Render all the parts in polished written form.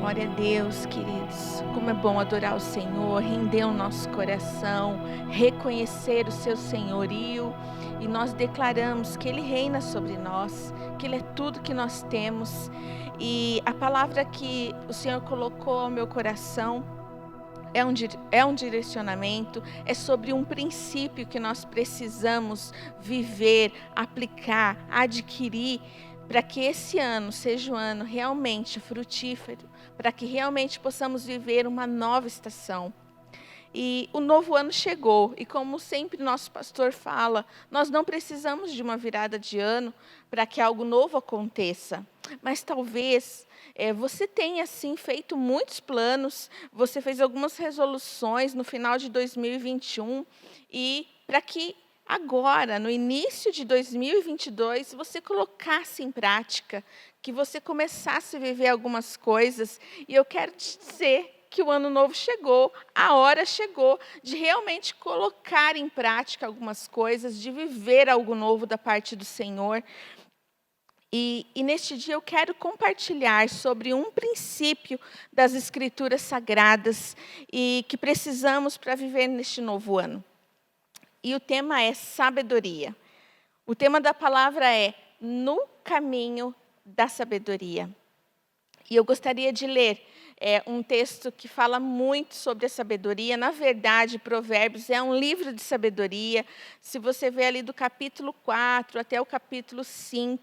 Glória a Deus, queridos. Como é bom adorar o Senhor, render o nosso coração, reconhecer o seu senhorio. E nós declaramos que Ele reina sobre nós, que Ele é tudo que nós temos. E a palavra que o Senhor colocou ao meu coração é um direcionamento, é sobre um princípio que nós precisamos viver, aplicar, adquirir, para que esse ano seja um ano realmente frutífero, para que realmente possamos viver uma nova estação. E o novo ano chegou, e como sempre nosso pastor fala, nós não precisamos de uma virada de ano para que algo novo aconteça. Mas talvez você tenha, sim, feito muitos planos, você fez algumas resoluções no final de 2021, e para que agora, no início de 2022, você colocasse em prática, que você começasse a viver algumas coisas. E eu quero te dizer que o ano novo chegou, a hora chegou de realmente colocar em prática algumas coisas, de viver algo novo da parte do Senhor. E neste dia eu quero compartilhar sobre um princípio das Escrituras Sagradas e que precisamos para viver neste novo ano. E o tema é sabedoria. O tema da palavra é no caminho da sabedoria. E eu gostaria de ler um texto que fala muito sobre a sabedoria. Na verdade, Provérbios é um livro de sabedoria. Se você vê ali do capítulo 4 até o capítulo 5,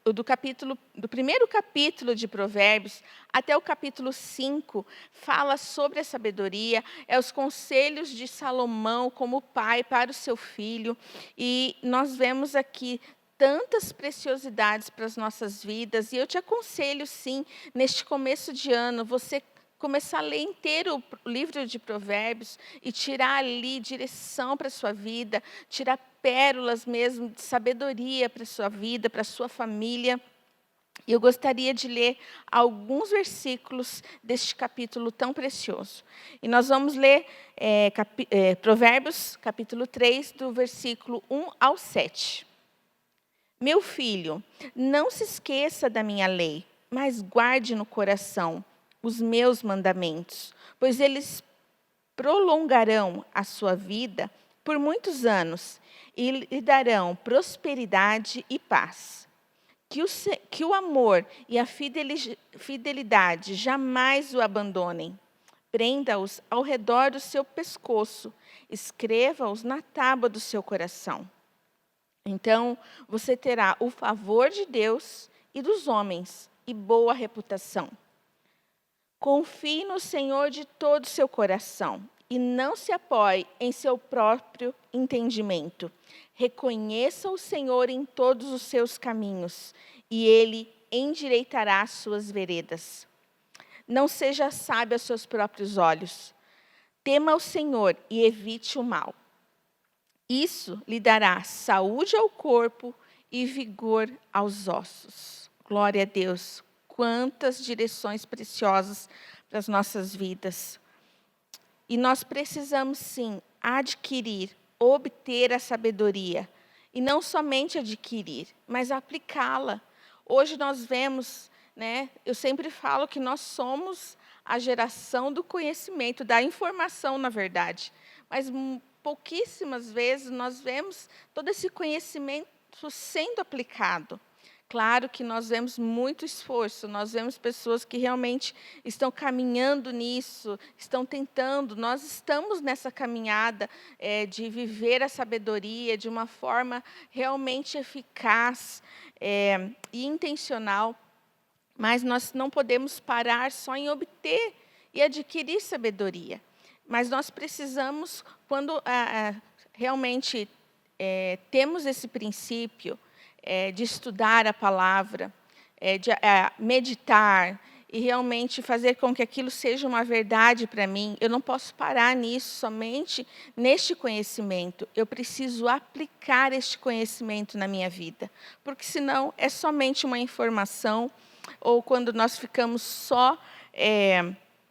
do primeiro capítulo de Provérbios até o capítulo 5, fala sobre a sabedoria, é os conselhos de Salomão como pai para o seu filho. E nós vemos aqui tantas preciosidades para as nossas vidas, e eu te aconselho, sim, neste começo de ano, você começar a ler inteiro o livro de Provérbios e tirar ali direção para a sua vida, tirar pérolas mesmo de sabedoria para a sua vida, para a sua família. E eu gostaria de ler alguns versículos deste capítulo tão precioso. E nós vamos ler Provérbios, capítulo 3, do versículo 1 ao 7. Meu filho, não se esqueça da minha lei, mas guarde no coração os meus mandamentos, pois eles prolongarão a sua vida por muitos anos e lhe darão prosperidade e paz. Que o amor e a fidelidade jamais o abandonem. Prenda-os ao redor do seu pescoço, escreva-os na tábua do seu coração. Então, você terá o favor de Deus e dos homens e boa reputação. Confie no Senhor de todo o seu coração e não se apoie em seu próprio entendimento. Reconheça o Senhor em todos os seus caminhos e Ele endireitará as suas veredas. Não seja sábio aos seus próprios olhos. Tema o Senhor e evite o mal. Isso lhe dará saúde ao corpo e vigor aos ossos. Glória a Deus. Quantas direções preciosas para as nossas vidas. E nós precisamos, sim, adquirir, obter a sabedoria. E não somente adquirir, mas aplicá-la. Hoje nós vemos, eu sempre falo que nós somos a geração do conhecimento, da informação, na verdade. Mas pouquíssimas vezes nós vemos todo esse conhecimento sendo aplicado. Claro que nós vemos muito esforço, nós vemos pessoas que realmente estão caminhando nisso, estão tentando, nós estamos nessa caminhada de viver a sabedoria de uma forma realmente eficaz e intencional, mas nós não podemos parar só em obter e adquirir sabedoria. Mas nós precisamos, quando realmente temos esse princípio de estudar a palavra, de meditar e realmente fazer com que aquilo seja uma verdade para mim, eu não posso parar nisso, somente neste conhecimento. Eu preciso aplicar este conhecimento na minha vida, porque senão é somente uma informação, ou quando nós ficamos só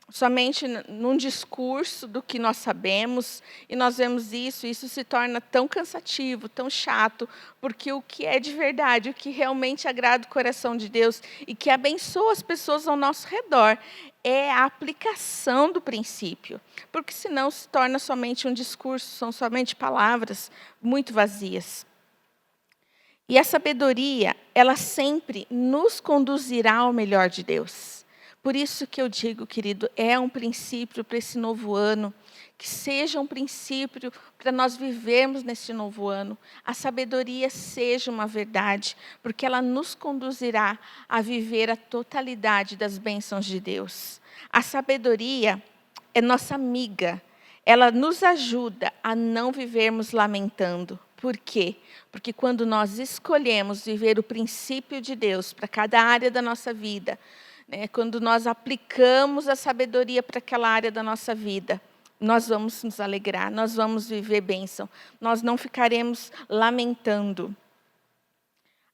somente num discurso do que nós sabemos, e nós vemos isso se torna tão cansativo, tão chato, porque o que é de verdade, o que realmente agrada o coração de Deus e que abençoa as pessoas ao nosso redor, é a aplicação do princípio, porque senão se torna somente um discurso, são somente palavras muito vazias. E a sabedoria, ela sempre nos conduzirá ao melhor de Deus. Por isso que eu digo, querido, é um princípio para esse novo ano, que seja um princípio para nós vivermos nesse novo ano. A sabedoria seja uma verdade, porque ela nos conduzirá a viver a totalidade das bênçãos de Deus. A sabedoria é nossa amiga, ela nos ajuda a não vivermos lamentando. Por quê? Porque quando nós escolhemos viver o princípio de Deus para cada área da nossa vida, quando nós aplicamos a sabedoria para aquela área da nossa vida, nós vamos nos alegrar, nós vamos viver bênção, nós não ficaremos lamentando.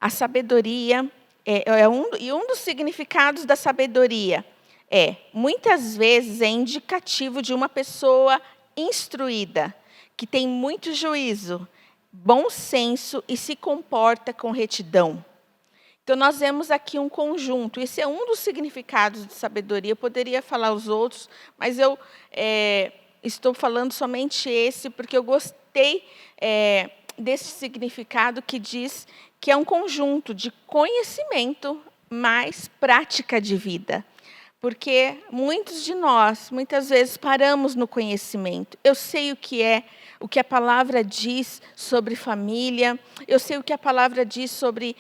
A sabedoria, um dos significados da sabedoria muitas vezes é indicativo de uma pessoa instruída, que tem muito juízo, bom senso e se comporta com retidão. Então, nós vemos aqui um conjunto. Esse é um dos significados de sabedoria. Eu poderia falar os outros, mas eu estou falando somente esse, porque eu gostei desse significado que diz que é um conjunto de conhecimento mais prática de vida. Porque muitos de nós, muitas vezes, paramos no conhecimento. Eu sei o que a palavra diz sobre família, eu sei o que a palavra diz sobre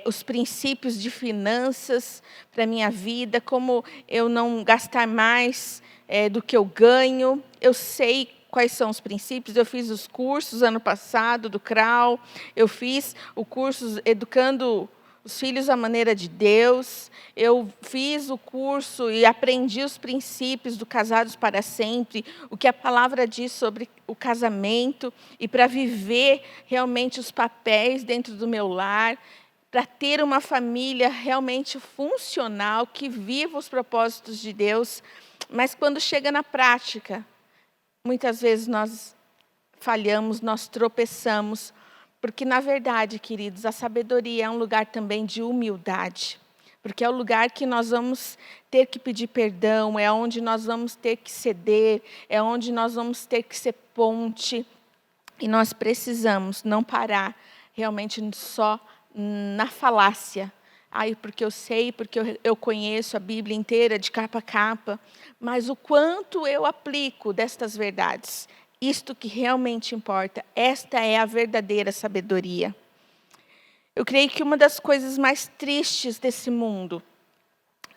os princípios de finanças para a minha vida, como eu não gastar mais do que eu ganho. Eu sei quais são os princípios. Eu fiz os cursos ano passado do CRAU, eu fiz o curso Educando os Filhos à Maneira de Deus. Eu fiz o curso e aprendi os princípios do Casados para Sempre, o que a palavra diz sobre o casamento, e para viver realmente os papéis dentro do meu lar, para ter uma família realmente funcional, que viva os propósitos de Deus. Mas quando chega na prática, muitas vezes nós falhamos, nós tropeçamos, porque, na verdade, queridos, a sabedoria é um lugar também de humildade. Porque é o lugar que nós vamos ter que pedir perdão, é onde nós vamos ter que ceder, é onde nós vamos ter que ser ponte. E nós precisamos não parar realmente só na falácia. Porque eu sei, porque eu conheço a Bíblia inteira, de capa a capa. Mas o quanto eu aplico destas verdades. Isto que realmente importa, esta é a verdadeira sabedoria. Eu creio que uma das coisas mais tristes desse mundo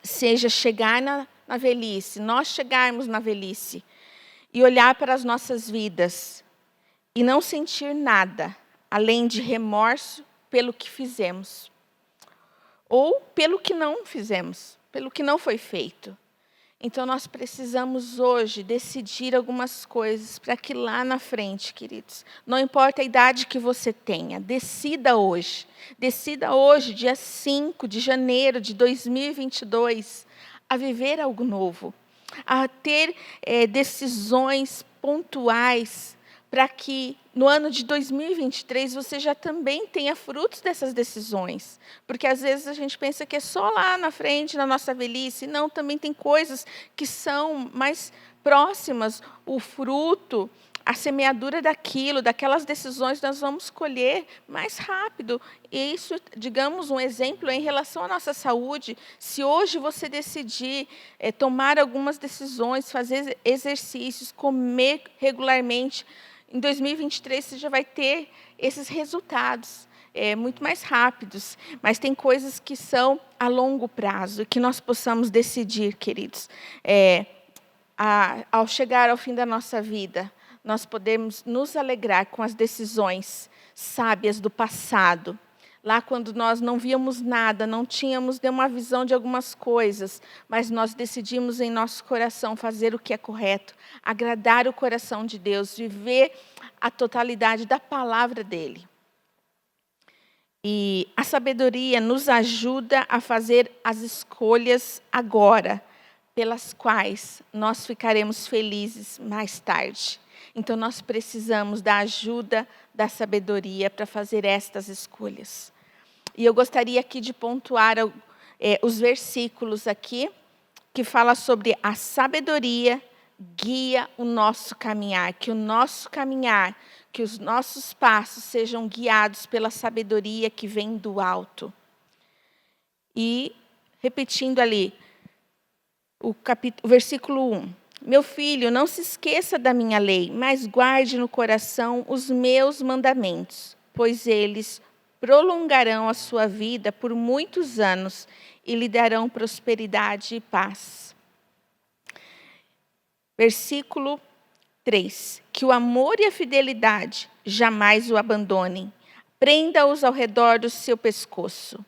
seja chegar na velhice, nós chegarmos na velhice e olhar para as nossas vidas e não sentir nada, além de remorso pelo que fizemos. Ou pelo que não fizemos, pelo que não foi feito. Então, nós precisamos hoje decidir algumas coisas para que lá na frente, queridos, não importa a idade que você tenha, decida hoje. Decida hoje, dia 5 de janeiro de 2022, a viver algo novo. A ter decisões pontuais para que no ano de 2023 você já também tenha frutos dessas decisões. Porque às vezes a gente pensa que é só lá na frente, na nossa velhice. Não, também tem coisas que são mais próximas. O fruto, a semeadura daquelas decisões nós vamos colher mais rápido. E isso, digamos, um exemplo em relação à nossa saúde. Se hoje você decidir tomar algumas decisões, fazer exercícios, comer regularmente, em 2023 você já vai ter esses resultados muito mais rápidos. Mas tem coisas que são a longo prazo, que nós possamos decidir, queridos. Ao chegar ao fim da nossa vida, nós podemos nos alegrar com as decisões sábias do passado. Lá quando nós não víamos nada, não tínhamos nenhuma visão de algumas coisas, mas nós decidimos em nosso coração fazer o que é correto, agradar o coração de Deus, viver a totalidade da palavra dEle. E a sabedoria nos ajuda a fazer as escolhas agora, pelas quais nós ficaremos felizes mais tarde. Então, nós precisamos da ajuda da sabedoria para fazer estas escolhas. E eu gostaria aqui de pontuar os versículos aqui, que fala sobre a sabedoria guia o nosso caminhar, que o nosso caminhar, que os nossos passos sejam guiados pela sabedoria que vem do alto. E, repetindo ali, o versículo 1. Meu filho, não se esqueça da minha lei, mas guarde no coração os meus mandamentos, pois eles prolongarão a sua vida por muitos anos e lhe darão prosperidade e paz. Versículo 3. Que o amor e a fidelidade jamais o abandonem. Prenda-os ao redor do seu pescoço.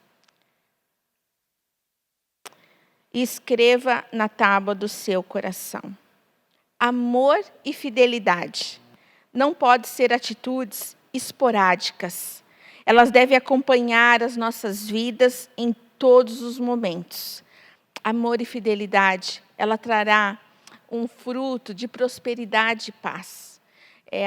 E escreva na tábua do seu coração. Amor e fidelidade não podem ser atitudes esporádicas. Elas devem acompanhar as nossas vidas em todos os momentos. Amor e fidelidade, ela trará um fruto de prosperidade e paz.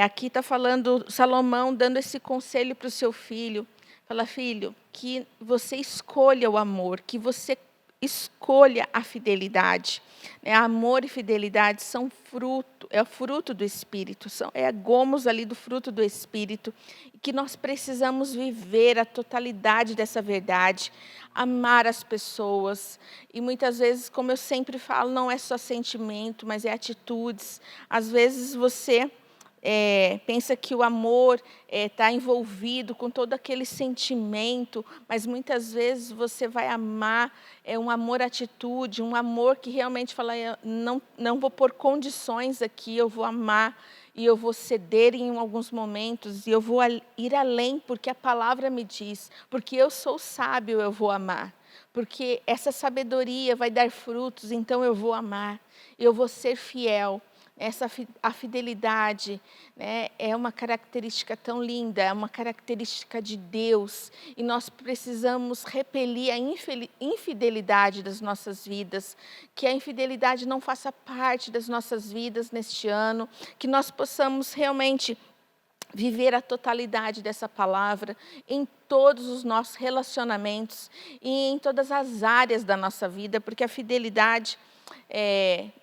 Aqui está falando Salomão, dando esse conselho para o seu filho. Fala, filho, que você escolha o amor, que você escolha a fidelidade. Amor e fidelidade são fruto, é o fruto do Espírito, é gomos ali do fruto do Espírito, que nós precisamos viver a totalidade dessa verdade, amar as pessoas. E muitas vezes, como eu sempre falo, não é só sentimento, mas é atitudes. Às vezes você pensa que o amor está envolvido com todo aquele sentimento, mas muitas vezes você vai amar um amor-atitude, um amor que realmente fala, não vou pôr condições aqui, eu vou amar e eu vou ceder em alguns momentos e eu vou ir além, porque a palavra me diz, porque eu sou sábio, eu vou amar. Porque essa sabedoria vai dar frutos, então eu vou amar, eu vou ser fiel. A fidelidade, né, é uma característica tão linda, é uma característica de Deus. E nós precisamos repelir a infidelidade das nossas vidas. Que a infidelidade não faça parte das nossas vidas neste ano. Que nós possamos realmente viver a totalidade dessa palavra em todos os nossos relacionamentos e em todas as áreas da nossa vida. Porque a fidelidade...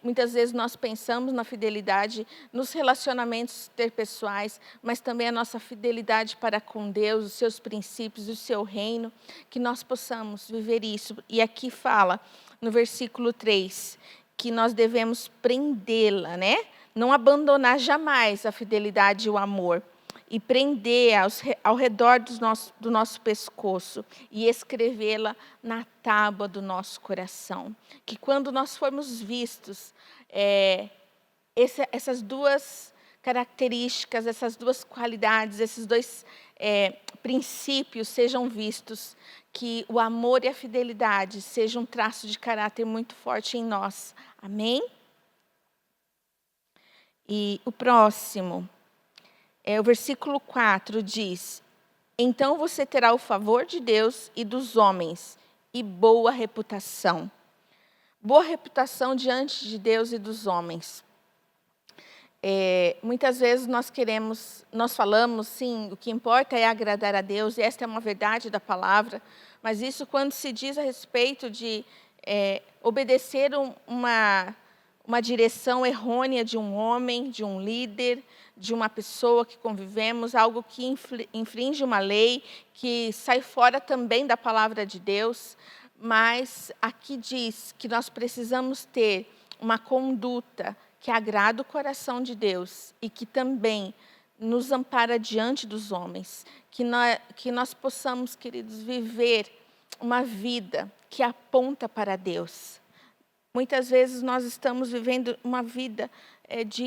muitas vezes nós pensamos na fidelidade nos relacionamentos interpessoais, mas também a nossa fidelidade para com Deus, os seus princípios, o seu reino, que nós possamos viver isso. E aqui fala, no versículo 3, que nós devemos prendê-la, né? Não abandonar jamais a fidelidade e o amor, e prender ao redor do nosso pescoço e escrevê-la na tábua do nosso coração. Que quando nós formos vistos, essas duas características, essas duas qualidades, esses dois princípios sejam vistos, que o amor e a fidelidade sejam um traço de caráter muito forte em nós. Amém? E o próximo... o versículo 4 diz, então você terá o favor de Deus e dos homens e boa reputação. Boa reputação diante de Deus e dos homens. Muitas vezes nós falamos, sim, o que importa é agradar a Deus, e esta é uma verdade da palavra, mas isso quando se diz a respeito de obedecer uma direção errônea de um homem, de um líder, de uma pessoa que convivemos, algo que infringe uma lei, que sai fora também da palavra de Deus, mas aqui diz que nós precisamos ter uma conduta que agrada o coração de Deus e que também nos ampara diante dos homens, que nós possamos, queridos, viver uma vida que aponta para Deus. Muitas vezes nós estamos vivendo uma vida de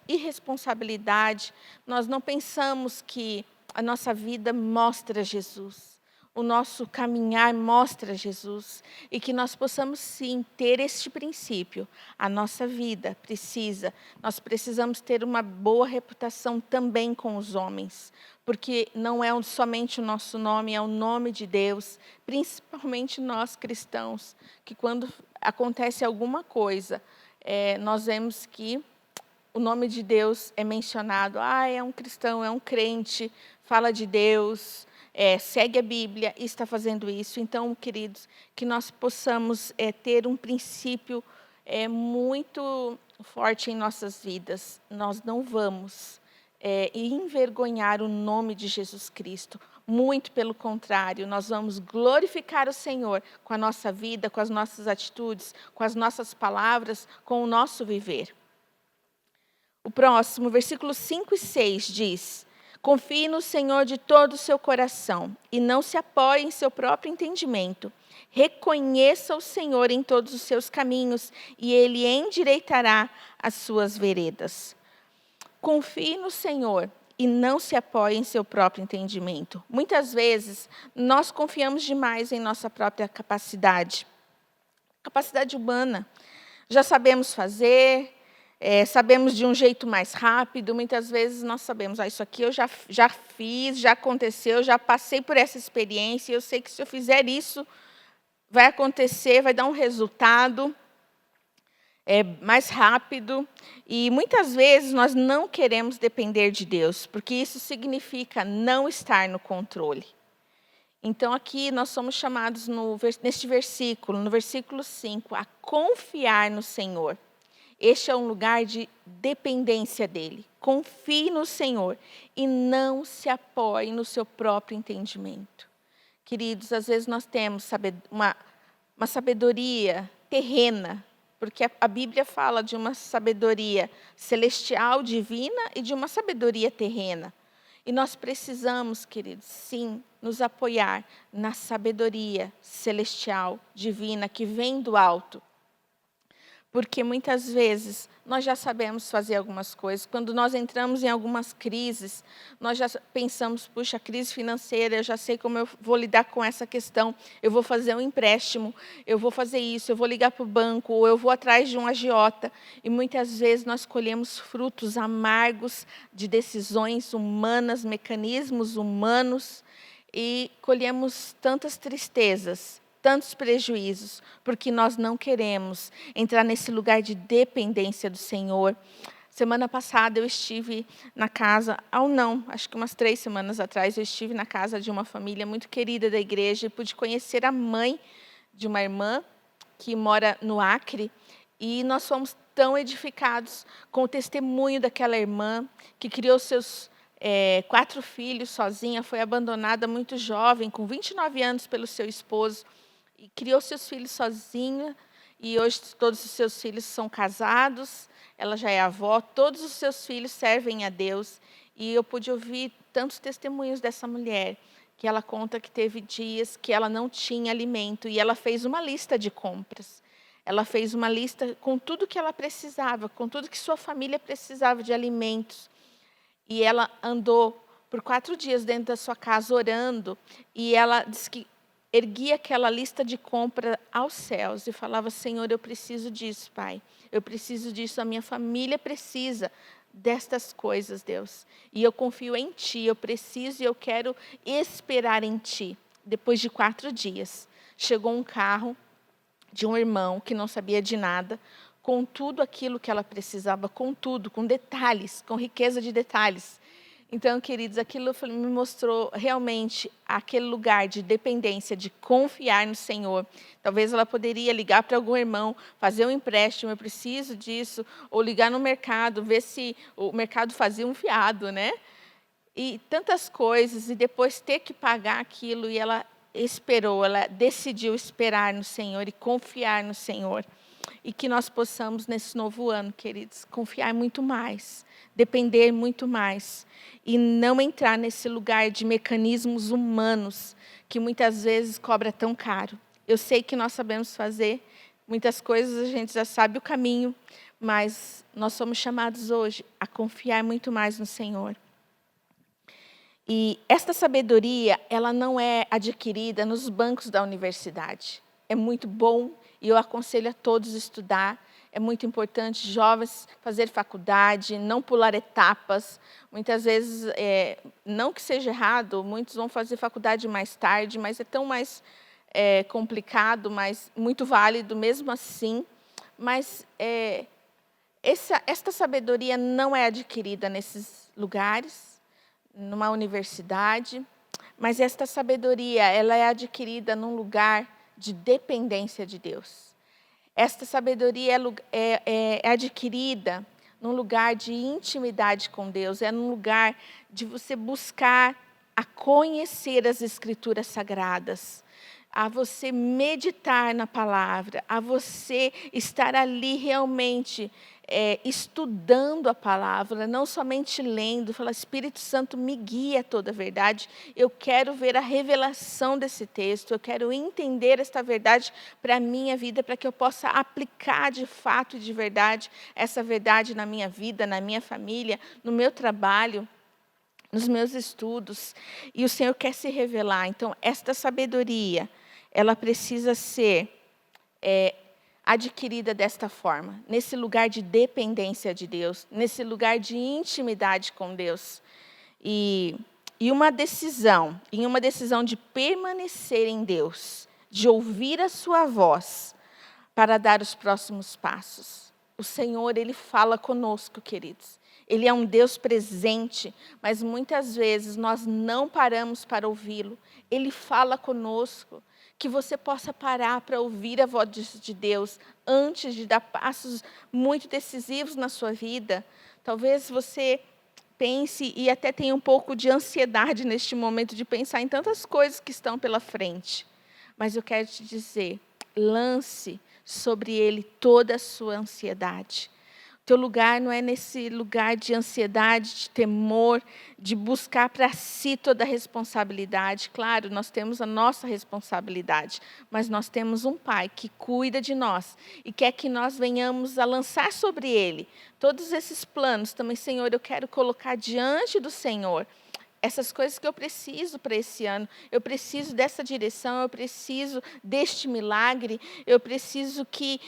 irresponsabilidade. Nós não pensamos que a nossa vida mostra Jesus. o nosso caminhar mostra Jesus e que nós possamos sim ter este princípio. A nossa vida nós precisamos ter uma boa reputação também com os homens, porque não é somente o nosso nome, é o nome de Deus, principalmente nós cristãos, que quando acontece alguma coisa, nós vemos que o nome de Deus é mencionado. É um cristão, é um crente, fala de Deus, segue a Bíblia e está fazendo isso. Então, queridos, que nós possamos ter um princípio muito forte em nossas vidas. Nós não vamos envergonhar o nome de Jesus Cristo. Muito pelo contrário, nós vamos glorificar o Senhor com a nossa vida, com as nossas atitudes, com as nossas palavras, com o nosso viver. O próximo, versículos 5 e 6 diz: confie no Senhor de todo o seu coração e não se apoie em seu próprio entendimento. Reconheça o Senhor em todos os seus caminhos e Ele endireitará as suas veredas. Confie no Senhor e não se apoie em seu próprio entendimento. Muitas vezes, nós confiamos demais em nossa própria capacidade humana. Já sabemos fazer, sabemos de um jeito mais rápido. Muitas vezes nós sabemos, isso aqui eu já fiz, já aconteceu, já passei por essa experiência, eu sei que se eu fizer isso, vai acontecer, vai dar um resultado mais rápido. E muitas vezes nós não queremos depender de Deus, porque isso significa não estar no controle. Então, aqui nós somos chamados, neste versículo, no versículo 5, a confiar no Senhor. Este é um lugar de dependência dEle. Confie no Senhor e não se apoie no seu próprio entendimento. Queridos, às vezes nós temos uma sabedoria terrena, porque a Bíblia fala de uma sabedoria celestial, divina, e de uma sabedoria terrena. E nós precisamos, queridos, sim, nos apoiar na sabedoria celestial, divina, que vem do alto. Porque muitas vezes nós já sabemos fazer algumas coisas. Quando nós entramos em algumas crises, nós já pensamos, puxa, crise financeira, eu já sei como eu vou lidar com essa questão. Eu vou fazer um empréstimo, eu vou fazer isso, eu vou ligar para o banco, ou eu vou atrás de um agiota. E muitas vezes nós colhemos frutos amargos de decisões humanas, mecanismos humanos, e colhemos tantas tristezas, tantos prejuízos, porque nós não queremos entrar nesse lugar de dependência do Senhor. Semana passada eu estive na casa, acho que umas 3 semanas atrás, eu estive na casa de uma família muito querida da igreja e pude conhecer a mãe de uma irmã que mora no Acre, e nós fomos tão edificados com o testemunho daquela irmã que criou seus 4 filhos sozinha, foi abandonada muito jovem, com 29 anos pelo seu esposo, e criou seus filhos sozinha, e hoje todos os seus filhos são casados, ela já é avó, todos os seus filhos servem a Deus. E eu pude ouvir tantos testemunhos dessa mulher, que ela conta que teve dias que ela não tinha alimento, e ela fez uma lista de compras. Ela fez uma lista com tudo que ela precisava, com tudo que sua família precisava de alimentos. E ela andou por 4 dias dentro da sua casa orando, e ela disse que erguia aquela lista de compra aos céus e falava: Senhor, eu preciso disso, Pai. Eu preciso disso, a minha família precisa destas coisas, Deus. E eu confio em Ti, eu preciso e eu quero esperar em Ti. Depois de 4 dias, chegou um carro de um irmão que não sabia de nada, com tudo aquilo que ela precisava, com tudo, com detalhes, com riqueza de detalhes. Então, queridos, aquilo me mostrou realmente aquele lugar de dependência, de confiar no Senhor. Talvez ela poderia ligar para algum irmão, fazer um empréstimo, eu preciso disso, ou ligar no mercado, ver se o mercado fazia um fiado, né? E tantas coisas, e depois ter que pagar aquilo, e ela esperou, ela decidiu esperar no Senhor e confiar no Senhor. E que nós possamos, nesse novo ano, queridos, confiar muito mais, depender muito mais, e não entrar nesse lugar de mecanismos humanos, que muitas vezes cobra tão caro. Eu sei que nós sabemos fazer, muitas coisas a gente já sabe o caminho, mas nós somos chamados hoje a confiar muito mais no Senhor. E esta sabedoria, ela não é adquirida nos bancos da universidade. É muito bom e eu aconselho a todos estudar. É muito importante, jovens, fazer faculdade, não pular etapas. Muitas vezes, não que seja errado, muitos vão fazer faculdade mais tarde, mas é tão mais complicado, mas muito válido mesmo assim. Mas esta sabedoria não é adquirida nesses lugares, numa universidade, mas esta sabedoria, ela é adquirida num lugar de dependência de Deus. Esta sabedoria é adquirida num lugar de intimidade com Deus, é num lugar de você buscar a conhecer as Escrituras Sagradas, a você meditar na palavra, a você estar ali realmente estudando a palavra, não somente lendo, falar, Espírito Santo me guia a toda a verdade, eu quero ver a revelação desse texto, eu quero entender esta verdade para a minha vida, para que eu possa aplicar de fato e de verdade essa verdade na minha vida, na minha família, no meu trabalho, nos meus estudos. E o Senhor quer se revelar. Então, esta sabedoria, ela precisa ser adquirida desta forma, nesse lugar de dependência de Deus, nesse lugar de intimidade com Deus. E em uma decisão de permanecer em Deus, de ouvir a sua voz para dar os próximos passos. O Senhor, Ele fala conosco, queridos. Ele é um Deus presente, mas muitas vezes nós não paramos para ouvi-lo. Ele fala conosco. Que você possa parar para ouvir a voz de Deus antes de dar passos muito decisivos na sua vida. Talvez você pense e até tenha um pouco de ansiedade neste momento de pensar em tantas coisas que estão pela frente. Mas eu quero te dizer, lance sobre ele toda a sua ansiedade. Teu lugar não é nesse lugar de ansiedade, de temor, de buscar para si toda a responsabilidade. Claro, nós temos a nossa responsabilidade, mas nós temos um Pai que cuida de nós e quer que nós venhamos a lançar sobre Ele todos esses planos. Também, Senhor, eu quero colocar diante do Senhor essas coisas que eu preciso para esse ano. Eu preciso dessa direção, eu preciso deste milagre, eu preciso que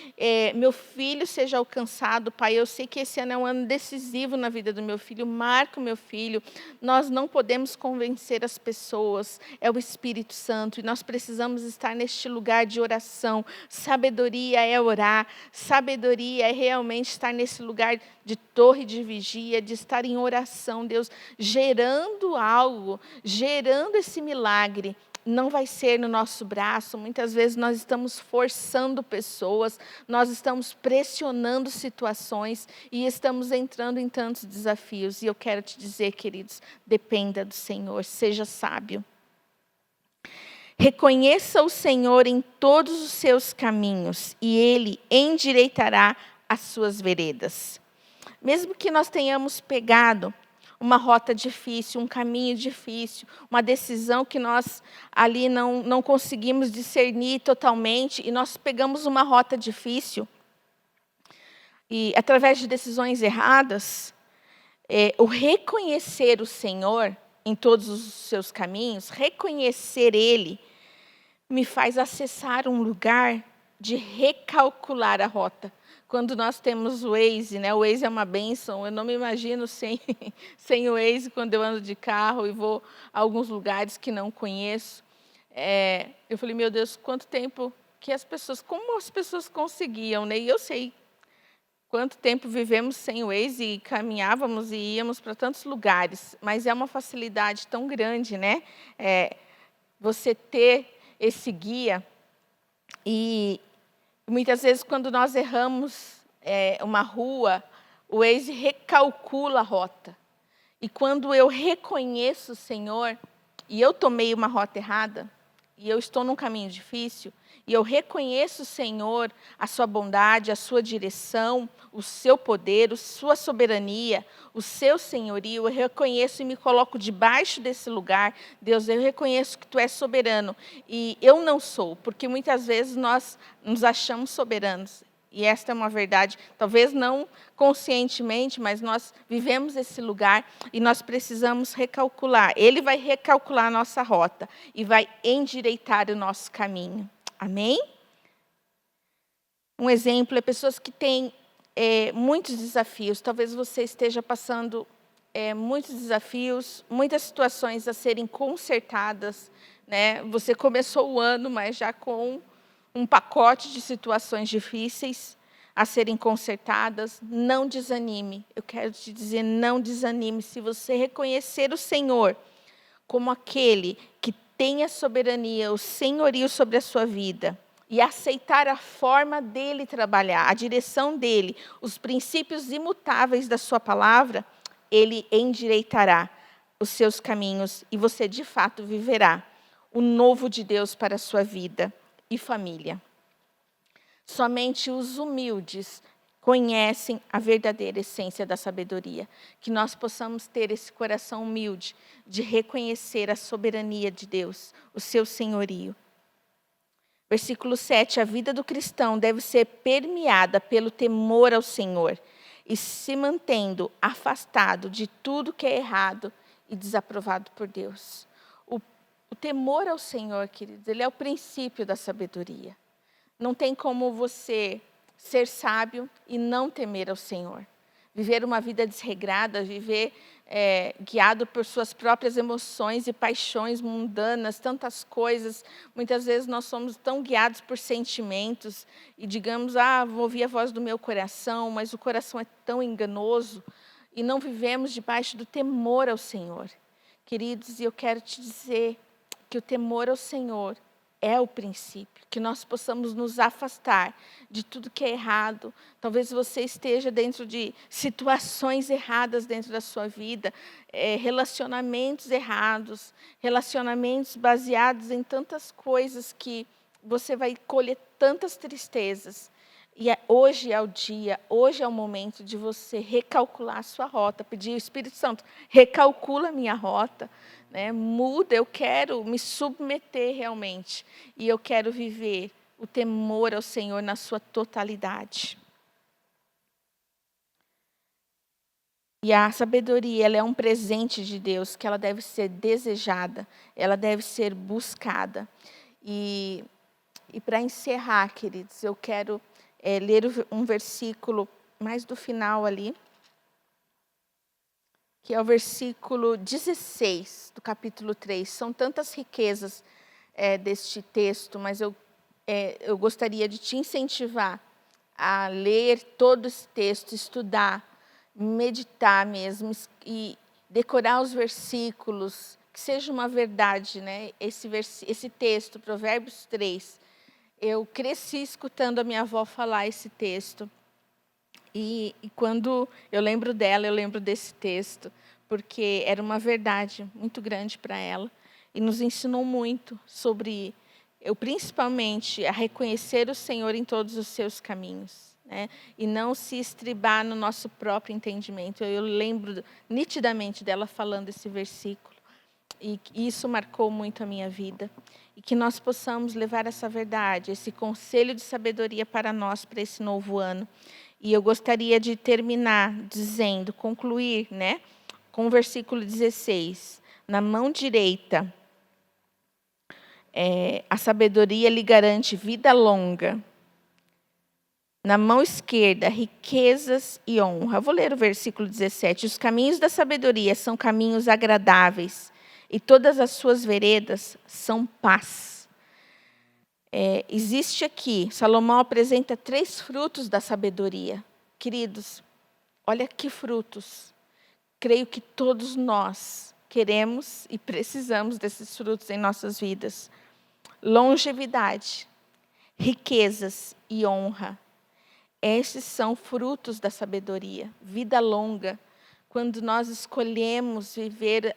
meu filho seja alcançado, Pai. Eu sei que esse ano é um ano decisivo na vida do meu filho, marca o meu filho. Nós não podemos convencer as pessoas, é o Espírito Santo, e nós precisamos estar neste lugar de oração. Sabedoria é orar, sabedoria é realmente estar nesse lugar de torre de vigia, de estar em oração, Deus, gerando algo, gerando esse milagre. Não vai ser no nosso braço, muitas vezes nós estamos forçando pessoas, nós estamos pressionando situações e estamos entrando em tantos desafios. E eu quero te dizer, queridos, dependa do Senhor, seja sábio. Reconheça o Senhor em todos os seus caminhos e Ele endireitará as suas veredas. Mesmo que nós tenhamos pegado uma rota difícil, um caminho difícil, uma decisão que nós ali não conseguimos discernir totalmente, e nós pegamos uma rota difícil, e através de decisões erradas, o reconhecer o Senhor em todos os seus caminhos, reconhecer Ele, me faz acessar um lugar de recalcular a rota. Quando nós temos o Waze, né? O Waze é uma bênção, eu não me imagino sem o Waze quando eu ando de carro e vou a alguns lugares que não conheço. Eu falei, meu Deus, quanto tempo que como as pessoas conseguiam, né? E eu sei quanto tempo vivemos sem o Waze e caminhávamos e íamos para tantos lugares, mas é uma facilidade tão grande, né? Você ter esse guia. E muitas vezes, quando nós erramos uma rua, o Waze recalcula a rota. E quando eu reconheço o Senhor, e eu tomei uma rota errada, e eu estou num caminho difícil, e eu reconheço o Senhor, a sua bondade, a sua direção, o seu poder, a sua soberania, o seu senhorio, eu reconheço e me coloco debaixo desse lugar. Deus, eu reconheço que Tu és soberano, e eu não sou, porque muitas vezes nós nos achamos soberanos. E esta é uma verdade, talvez não conscientemente, mas nós vivemos esse lugar e nós precisamos recalcular. Ele vai recalcular a nossa rota e vai endireitar o nosso caminho. Amém? Um exemplo é pessoas que têm muitos desafios. Talvez você esteja passando muitos desafios, muitas situações a serem consertadas, né? Você começou o ano, mas já com um pacote de situações difíceis a serem consertadas. Não desanime. Eu quero te dizer, não desanime. Se você reconhecer o Senhor como aquele que tem a soberania, o senhorio sobre a sua vida, e aceitar a forma dele trabalhar, a direção dele, os princípios imutáveis da sua palavra, ele endireitará os seus caminhos e você de fato viverá o novo de Deus para a sua vida e família. Somente os humildes conhecem a verdadeira essência da sabedoria. Que nós possamos ter esse coração humilde de reconhecer a soberania de Deus, o seu senhorio. Versículo 7, a vida do cristão deve ser permeada pelo temor ao Senhor e se mantendo afastado de tudo que é errado e desaprovado por Deus. O temor ao Senhor, queridos, ele é o princípio da sabedoria. Não tem como você ser sábio e não temer ao Senhor. Viver uma vida desregrada, viver guiado por suas próprias emoções e paixões mundanas, tantas coisas. Muitas vezes nós somos tão guiados por sentimentos e digamos, vou ouvir a voz do meu coração, mas o coração é tão enganoso e não vivemos debaixo do temor ao Senhor. Queridos, eu quero te dizer que o temor ao Senhor é o princípio, que nós possamos nos afastar de tudo que é errado. Talvez você esteja dentro de situações erradas dentro da sua vida, relacionamentos errados, relacionamentos baseados em tantas coisas que você vai colher tantas tristezas. E hoje é o dia, hoje é o momento de você recalcular a sua rota, pedir ao Espírito Santo, recalcula a minha rota, né? Muda, eu quero me submeter realmente. E eu quero viver o temor ao Senhor na sua totalidade. E a sabedoria, ela é um presente de Deus, que ela deve ser desejada, ela deve ser buscada. E para encerrar, queridos, eu quero ler um versículo mais do final ali, que é o versículo 16 do capítulo 3. São tantas riquezas deste texto, mas eu gostaria de te incentivar a ler todo esse texto, estudar, meditar mesmo e decorar os versículos, que seja uma verdade, né? Esse texto, Provérbios 3, eu cresci escutando a minha avó falar esse texto. E quando eu lembro dela, eu lembro desse texto, porque era uma verdade muito grande para ela e nos ensinou muito sobre, principalmente, a reconhecer o Senhor em todos os seus caminhos, né? E não se estribar no nosso próprio entendimento. Eu lembro nitidamente dela falando esse versículo e isso marcou muito a minha vida. E que nós possamos levar essa verdade, esse conselho de sabedoria para nós, para esse novo ano. E eu gostaria de terminar dizendo, concluir, né, com o versículo 16. Na mão direita, a sabedoria lhe garante vida longa. Na mão esquerda, riquezas e honra. Eu vou ler o versículo 17. Os caminhos da sabedoria são caminhos agradáveis, e todas as suas veredas são paz. Existe aqui, Salomão apresenta 3 frutos da sabedoria. Queridos, olha que frutos. Creio que todos nós queremos e precisamos desses frutos em nossas vidas. Longevidade, riquezas e honra. Esses são frutos da sabedoria. Vida longa, quando nós escolhemos viver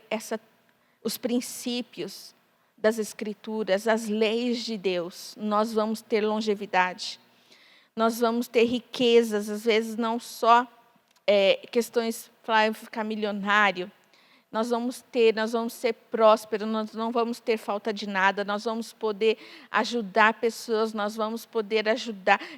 os princípios das Escrituras, as leis de Deus, nós vamos ter longevidade. Nós vamos ter riquezas, às vezes não só questões para ficar milionário, nós vamos ser prósperos, nós não vamos ter falta de nada, nós vamos poder ajudar pessoas, nós vamos poder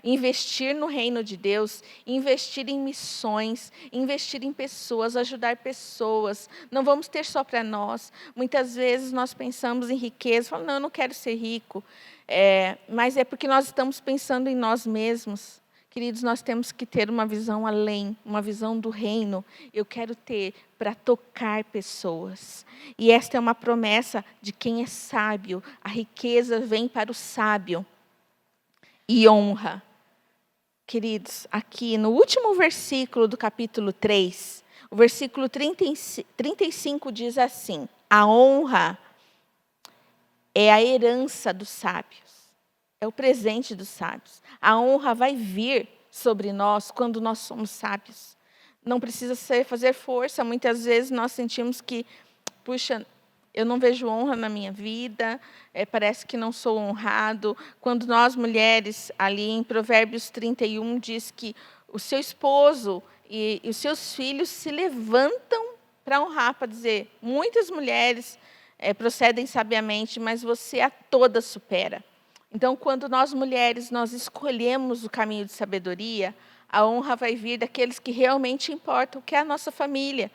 investir no reino de Deus, investir em missões, investir em pessoas, ajudar pessoas. Não vamos ter só para nós. Muitas vezes nós pensamos em riqueza, falamos, não, eu não quero ser rico. Mas é porque nós estamos pensando em nós mesmos. Queridos, nós temos que ter uma visão além, uma visão do reino. Eu quero ter para tocar pessoas. E esta é uma promessa de quem é sábio. A riqueza vem para o sábio. E honra. Queridos, aqui no último versículo do capítulo 3, o versículo 35 diz assim: a honra é a herança dos sábios. É o presente dos sábios. A honra vai vir sobre nós quando nós somos sábios. Não precisa fazer força. Muitas vezes nós sentimos que, puxa, eu não vejo honra na minha vida, parece que não sou honrado. Quando nós mulheres, ali em Provérbios 31, diz que o seu esposo e os seus filhos se levantam para honrar, para dizer, muitas mulheres procedem sabiamente, mas você a todas supera. Então, quando nós mulheres, nós escolhemos o caminho de sabedoria, a honra vai vir daqueles que realmente importam, que é a nossa família.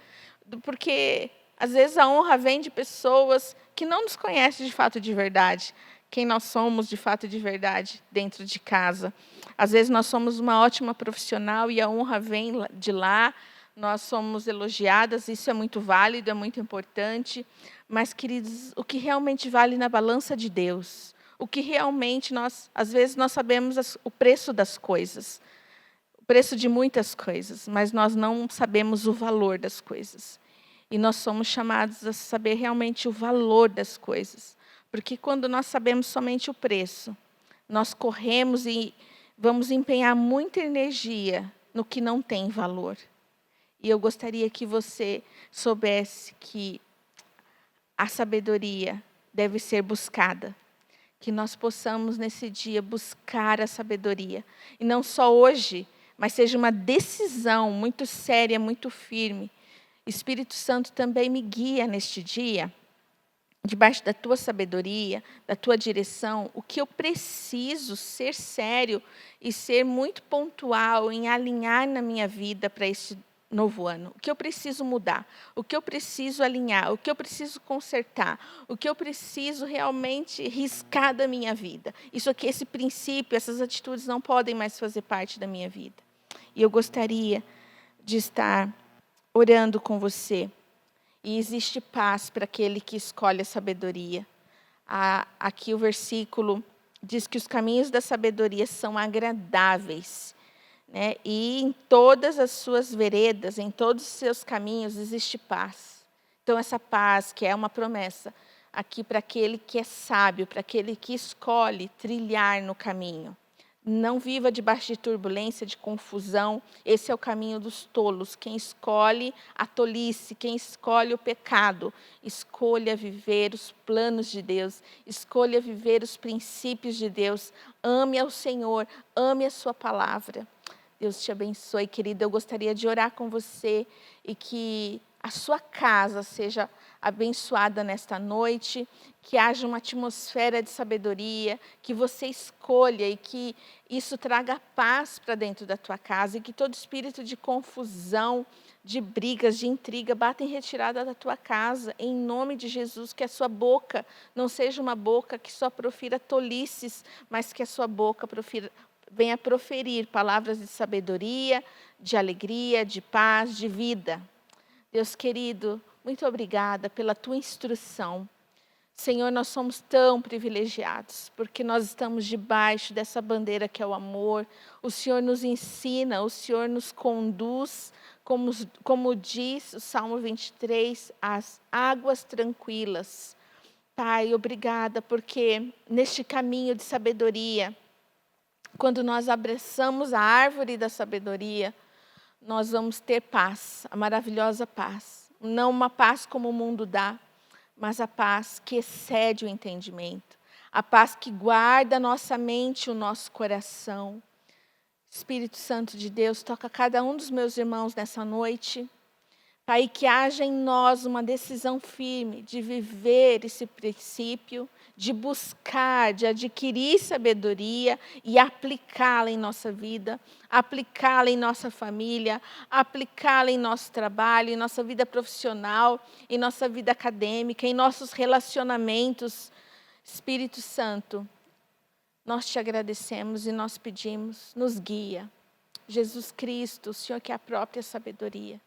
Porque, às vezes, a honra vem de pessoas que não nos conhecem de fato de verdade, quem nós somos de fato de verdade dentro de casa. Às vezes, nós somos uma ótima profissional e a honra vem de lá, nós somos elogiadas, isso é muito válido, é muito importante. Mas, queridos, o que realmente vale na balança de Deus, o que realmente às vezes nós sabemos o preço das coisas, o preço de muitas coisas, mas nós não sabemos o valor das coisas. E nós somos chamados a saber realmente o valor das coisas. Porque quando nós sabemos somente o preço, nós corremos e vamos empenhar muita energia no que não tem valor. E eu gostaria que você soubesse que a sabedoria deve ser buscada. Que nós possamos, nesse dia, buscar a sabedoria. E não só hoje, mas seja uma decisão muito séria, muito firme. Espírito Santo também me guia neste dia, debaixo da tua sabedoria, da tua direção, o que eu preciso ser sério e ser muito pontual em alinhar na minha vida para este novo ano. O que eu preciso mudar, o que eu preciso alinhar, o que eu preciso consertar, o que eu preciso realmente riscar da minha vida. Isso aqui, esse princípio, essas atitudes não podem mais fazer parte da minha vida. E eu gostaria de estar orando com você. E existe paz para aquele que escolhe a sabedoria. Aqui o versículo diz que os caminhos da sabedoria são agradáveis. Né? E em todas as suas veredas, em todos os seus caminhos, existe paz. Então, essa paz, que é uma promessa, aqui para aquele que é sábio, para aquele que escolhe trilhar no caminho. Não viva debaixo de turbulência, de confusão. Esse é o caminho dos tolos. Quem escolhe a tolice, quem escolhe o pecado, escolha viver os planos de Deus, escolha viver os princípios de Deus. Ame ao Senhor, ame a sua palavra. Deus te abençoe, querida. Eu gostaria de orar com você e que a sua casa seja abençoada nesta noite, que haja uma atmosfera de sabedoria, que você escolha e que isso traga paz para dentro da tua casa e que todo espírito de confusão, de brigas, de intriga, bata em retirada da tua casa, em nome de Jesus, que a sua boca não seja uma boca que só profira tolices, mas que a sua boca venha proferir palavras de sabedoria, de alegria, de paz, de vida. Deus querido, muito obrigada pela tua instrução. Senhor, nós somos tão privilegiados, porque nós estamos debaixo dessa bandeira que é o amor. O Senhor nos ensina, o Senhor nos conduz, como diz o Salmo 23, às águas tranquilas. Pai, obrigada, porque neste caminho de sabedoria, quando nós abraçamos a árvore da sabedoria, nós vamos ter paz, a maravilhosa paz. Não uma paz como o mundo dá, mas a paz que excede o entendimento. A paz que guarda a nossa mente e o nosso coração. Espírito Santo de Deus, toca cada um dos meus irmãos nessa noite. Pai, que haja em nós uma decisão firme de viver esse princípio, de buscar, de adquirir sabedoria e aplicá-la em nossa vida, aplicá-la em nossa família, aplicá-la em nosso trabalho, em nossa vida profissional, em nossa vida acadêmica, em nossos relacionamentos. Espírito Santo, nós te agradecemos e nós pedimos, nos guia. Jesus Cristo, o Senhor que é a própria sabedoria.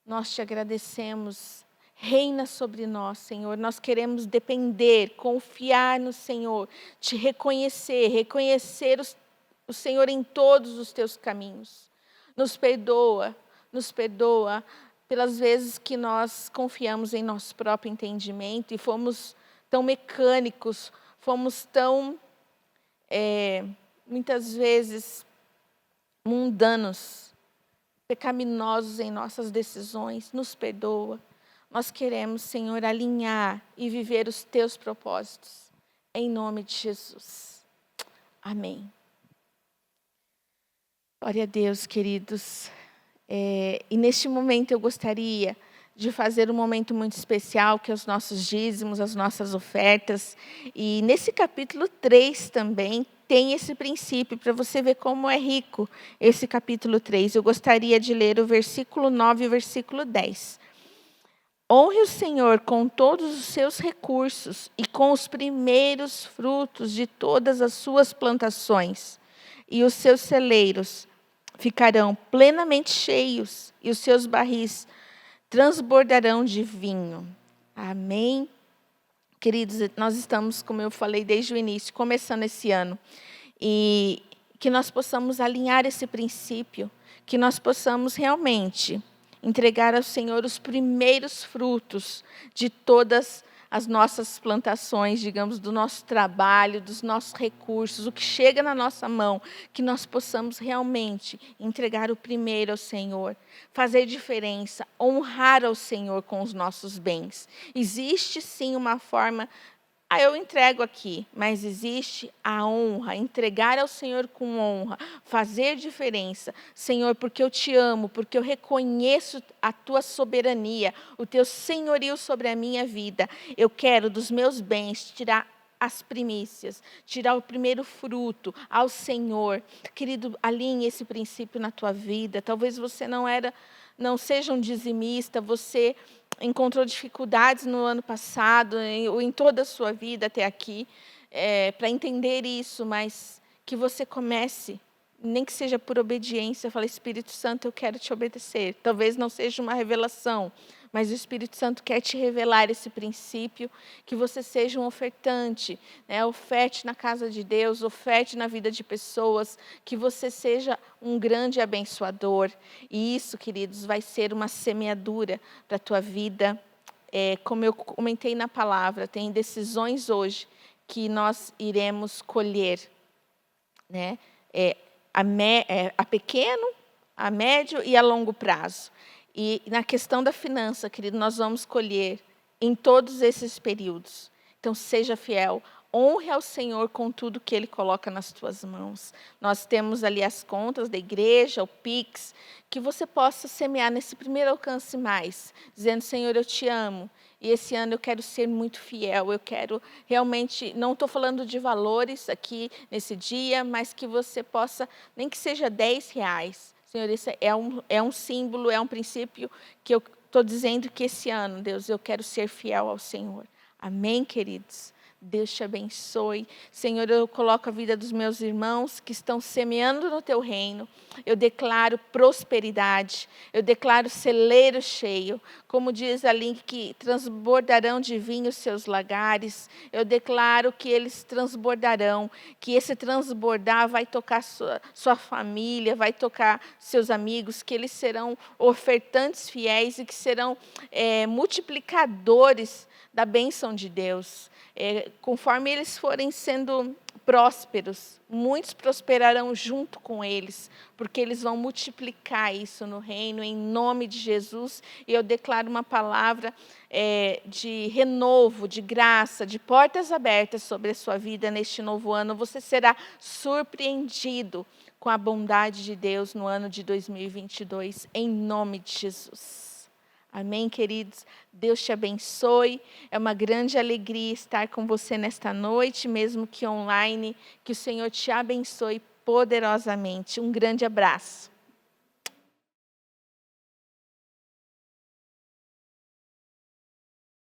Nós te agradecemos, reina sobre nós, Senhor. Nós queremos depender, confiar no Senhor, te reconhecer o Senhor em todos os teus caminhos. Nos perdoa pelas vezes que nós confiamos em nosso próprio entendimento e fomos tão mecânicos, fomos tão, muitas vezes, mundanos, pecaminosos em nossas decisões, nos perdoa. Nós queremos, Senhor, alinhar e viver os teus propósitos. Em nome de Jesus. Amém. Glória a Deus, queridos. E neste momento eu gostaria de fazer um momento muito especial, que é os nossos dízimos, as nossas ofertas. E nesse capítulo 3 também, tem esse princípio, para você ver como é rico esse capítulo 3. Eu gostaria de ler o versículo 9 e o versículo 10. Honre o Senhor com todos os seus recursos e com os primeiros frutos de todas as suas plantações. E os seus celeiros ficarão plenamente cheios e os seus barris transbordarão de vinho. Amém. Queridos, nós estamos, como eu falei desde o início, começando esse ano. E que nós possamos alinhar esse princípio, que nós possamos realmente entregar ao Senhor os primeiros frutos de todas as nossas plantações, digamos, do nosso trabalho, dos nossos recursos, o que chega na nossa mão, que nós possamos realmente entregar o primeiro ao Senhor, fazer diferença, honrar ao Senhor com os nossos bens. Existe sim uma forma, eu entrego aqui, mas existe a honra, entregar ao Senhor com honra, fazer diferença. Senhor, porque eu te amo, porque eu reconheço a tua soberania, o teu senhorio sobre a minha vida. Eu quero dos meus bens tirar as primícias, tirar o primeiro fruto ao Senhor. Querido, alinhe esse princípio na tua vida. Talvez você não seja um dizimista, você encontrou dificuldades no ano passado, ou em toda a sua vida até aqui, para entender isso, mas que você comece, nem que seja por obediência, fala, Espírito Santo, eu quero te obedecer. Talvez não seja uma revelação, mas o Espírito Santo quer te revelar esse princípio, que você seja um ofertante, oferte na casa de Deus, oferte na vida de pessoas, que você seja um grande abençoador. E isso, queridos, vai ser uma semeadura para a tua vida. Como eu comentei na palavra, tem decisões hoje que nós iremos colher, a pequeno, a médio e a longo prazo. E na questão da finança, querido, nós vamos colher em todos esses períodos. Então, seja fiel, honre ao Senhor com tudo que Ele coloca nas tuas mãos. Nós temos ali as contas da igreja, o Pix, que você possa semear nesse primeiro alcance mais, dizendo, Senhor, eu te amo. E esse ano eu quero ser muito fiel, eu quero realmente, não estou falando de valores aqui nesse dia, mas que você possa, nem que seja R$10, Senhor, isso é um símbolo, é um princípio que eu estou dizendo que esse ano, Deus, eu quero ser fiel ao Senhor. Amém, queridos? Deus te abençoe. Senhor, eu coloco a vida dos meus irmãos que estão semeando no teu reino. Eu declaro prosperidade. Eu declaro celeiro cheio. Como diz ali, que transbordarão de vinho os seus lagares. Eu declaro que eles transbordarão. Que esse transbordar vai tocar sua família, vai tocar seus amigos. Que eles serão ofertantes fiéis e que serão multiplicadores da bênção de Deus. Conforme eles forem sendo prósperos, muitos prosperarão junto com eles, porque eles vão multiplicar isso no reino, em nome de Jesus. E eu declaro uma palavra de renovo, de graça, de portas abertas sobre a sua vida neste novo ano. Você será surpreendido com a bondade de Deus no ano de 2022, em nome de Jesus. Amém, queridos? Deus te abençoe. É uma grande alegria estar com você nesta noite, mesmo que online. Que o Senhor te abençoe poderosamente. Um grande abraço.